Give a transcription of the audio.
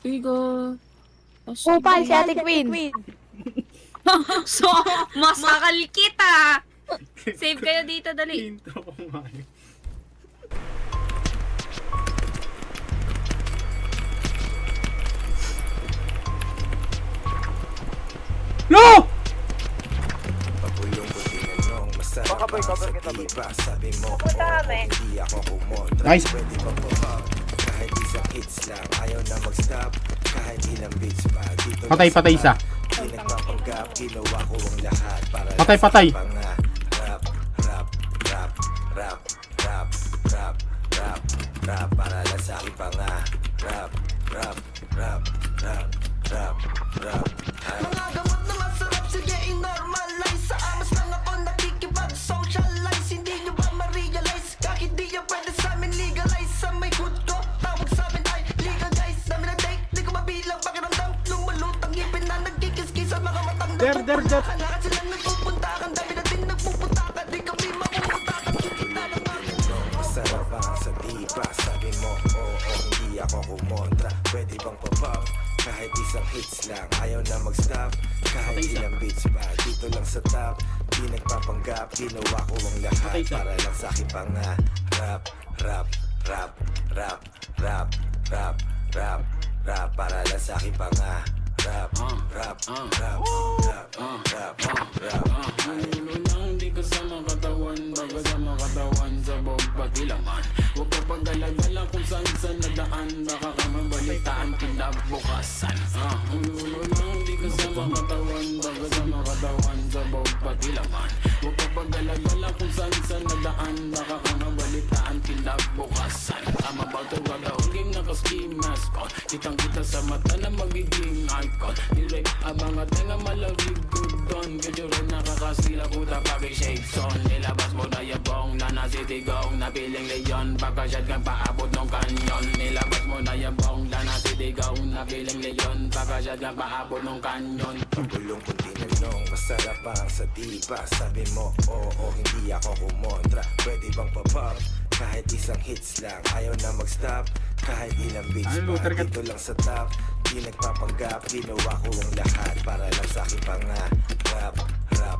Igo. Upal si Ate Queen. So, masakal kita. Save kayo dito, dali. Hinto ko nga yun. No! Baka boy, cover kita boy. Pupunta kami. Nice. Patay, patay isa. Patay, patay. Para lang sa aking pangarap. Mga gamot na masarap, sige i-normalize. Sa amas lang ako nakikipag-socialize. Hindi nyo ba ma-realize? Kahit di yan pwede sa amin legalize. Sa may good ko, tawag sa amin ay legal guys. Dami na take, di ko mabilang pakiramdam. Lumalutang ngipin na nagkikis-kis sa mga matang Der. lahat sila nagpupuntakan. Dami na din nagpupuntakan. Di kami mapupuntakan. Kikita lang namin. Masarap ang sa diba. Sabi mo, oo, hindi ako kumontra. Pwede bang pa-pop? Kahit isang hits lang, ayaw na mag-stop. Kahit ilang beats pa, dito lang sa top. Di nagpapanggap, ginawa ko ang lahat. Para lang sa aking pangarap. Rap, para lang sa aking pangarap. Rap. Ulo lang di kasama katawan, baga sama katawan sa bawang pagilaman. Huwag ka paggalagala kung saan nadaan, baka ka mabalitaan kinabukasan. Ulo lang di kasama katawan, baga sama katawan sa bawang pagilaman. Huwag ka paggalagala kung saan nadaan, baka ka mabalitaan kinabukasan. I'm about to rock out, game naka-ski mask on. Kitang kita sa mata na magiging icon. Direct abang at nga malawig good doon. Medyo rin nakakasila puta pag-shake son. Nilabas mo na yung bong na nasitigong na piling leyon. Pagkasyad kang paabot ng kanyon. Nilabas mo na yung bong na nasitigong na piling leyon. Pagkasyad kang paabot ng kanyon. Pagulong kung tinanong, masarap ang sa diba. Sabi mo, oo, hindi ako kumontra. Pwede bang pa-pop? Kahit isang hits lang, ayaw na mag-stop. Kahit ilang beats pa, dito lang sa top. Di nagpapanggap, ginawa ko ang lahat. Para lang sa aking pangarap. Rap.